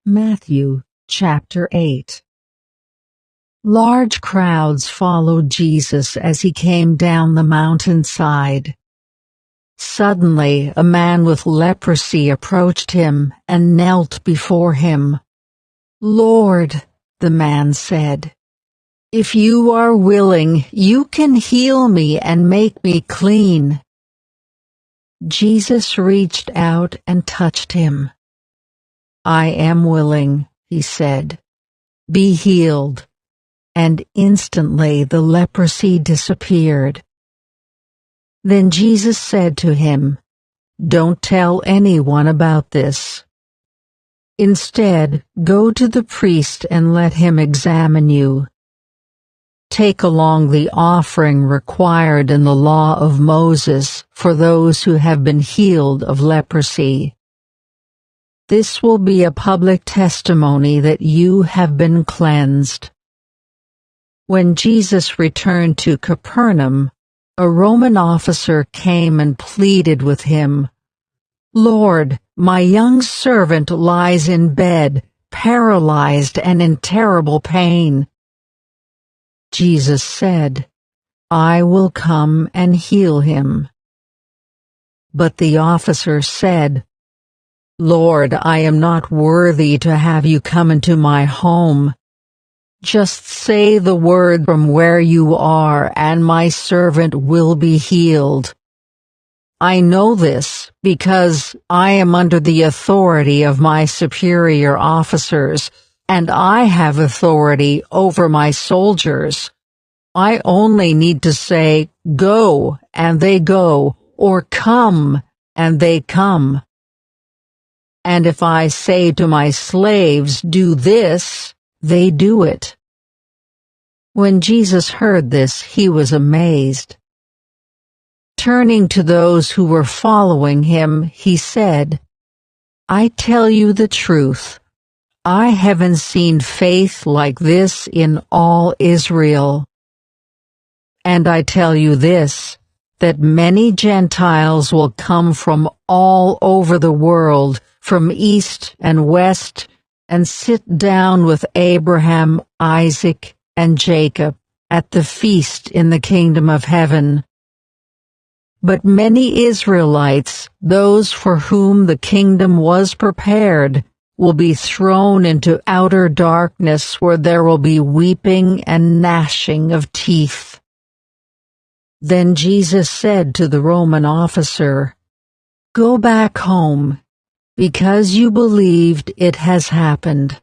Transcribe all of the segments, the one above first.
Matthew chapter 8. Large crowds followed Jesus as he came down the mountainside. Suddenly a man with leprosy approached him and knelt before him. "Lord," the man said, "if you are willing, you can heal me and make me clean." Jesus reached out and touched him. "I am willing," he said. "Be healed." And instantly the leprosy disappeared. Then Jesus said to him, "Don't tell anyone about this. Instead, go to the priest and let him examine you. Take along the offering required in the law of Moses for those who have been healed of leprosy. This will be a public testimony that you have been cleansed." When Jesus returned to Capernaum, a Roman officer came and pleaded with him, "Lord, my young servant lies in bed, paralyzed and in terrible pain." Jesus said, "I will come and heal him." But the officer said, "Lord, I am not worthy to have you come into my home. Just say the word from where you are, and my servant will be healed. I know this because I am under the authority of my superior officers, and I have authority over my soldiers. I only need to say, 'Go,' and they go, or 'Come,' and they come. And if I say to my slaves, 'Do this,' they do it." When Jesus heard this, he was amazed. Turning to those who were following him, he said, "I tell you the truth. I haven't seen faith like this in all Israel. And I tell you this, that many Gentiles will come from all over the world, from east and west, and sit down with Abraham, Isaac, and Jacob at the feast in the kingdom of heaven. But many Israelites, those for whom the kingdom was prepared, will be thrown into outer darkness where there will be weeping and gnashing of teeth." Then Jesus said to the Roman officer, "Go back home. Because you believed, it has happened."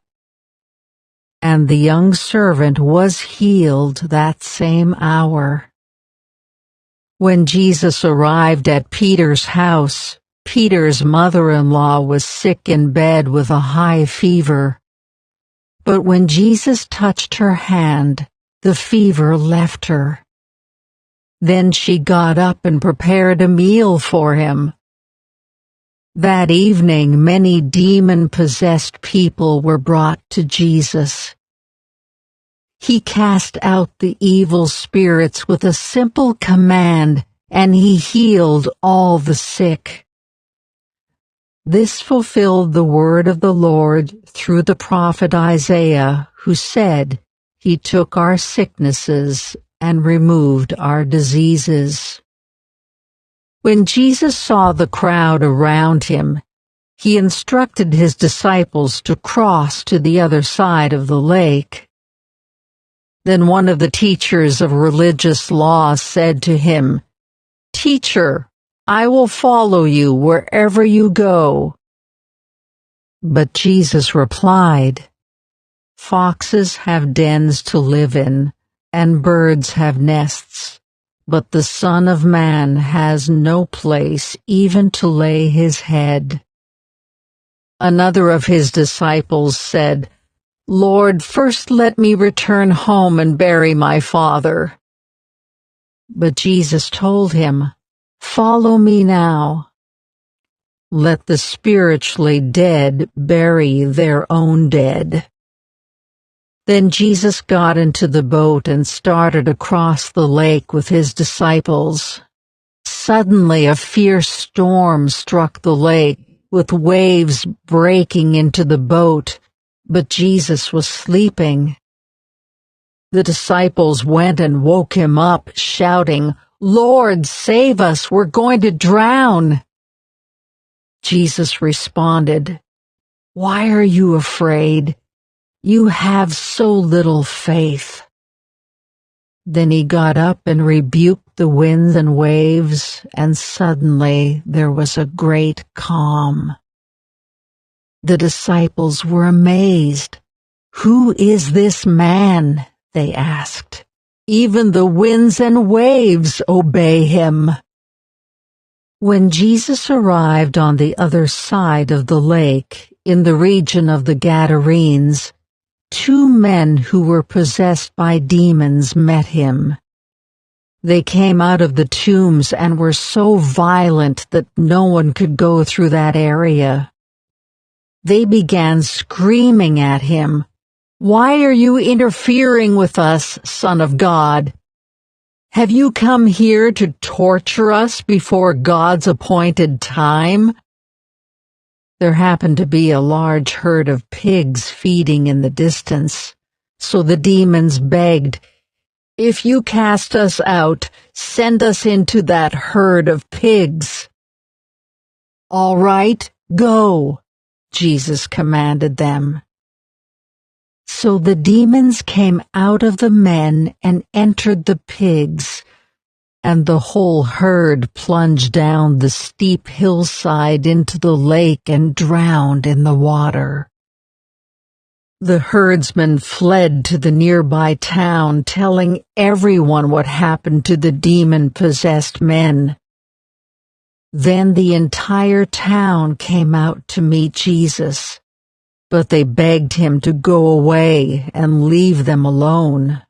And the young servant was healed that same hour. When Jesus arrived at Peter's house, Peter's mother-in-law was sick in bed with a high fever. But when Jesus touched her hand, the fever left her. Then she got up and prepared a meal for him. That evening, many demon-possessed people were brought to Jesus. He cast out the evil spirits with a simple command, and he healed all the sick. This fulfilled the word of the Lord through the prophet Isaiah, who said, "He took our sicknesses and removed our diseases." When Jesus saw the crowd around him, he instructed his disciples to cross to the other side of the lake. Then one of the teachers of religious law said to him, "Teacher, I will follow you wherever you go." But Jesus replied, "Foxes have dens to live in, and birds have nests, but the Son of Man has no place even to lay his head." Another of his disciples said, "Lord, first let me return home and bury my father." But Jesus told him, "Follow me now. Let the spiritually dead bury their own dead." Then Jesus got into the boat and started across the lake with his disciples. Suddenly a fierce storm struck the lake, with waves breaking into the boat but Jesus was sleeping. The disciples went and woke him up, shouting, "Lord, save us, we're going to drown." Jesus responded, "Why are you afraid? You have so little faith." Then he got up and rebuked the winds and waves, and suddenly there was a great calm. The disciples were amazed. "Who is this man?" they asked. "Even the winds and waves obey him." When Jesus arrived on the other side of the lake, in the region of the Gadarenes, 2 men who were possessed by demons met him. They came out of the tombs and were so violent that no one could go through that area. They began screaming at him, "Why are you interfering with us, Son of God? Have you come here to torture us before God's appointed time?" There happened to be a large herd of pigs feeding in the distance, so the demons begged, "If you cast us out, send us into that herd of pigs." "All right, go," Jesus commanded them. So the demons came out of the men and entered the pigs, and the whole herd plunged down the steep hillside into the lake and drowned in the water. The herdsmen fled to the nearby town, telling everyone what happened to the demon-possessed men. Then the entire town came out to meet Jesus, but they begged him to go away and leave them alone.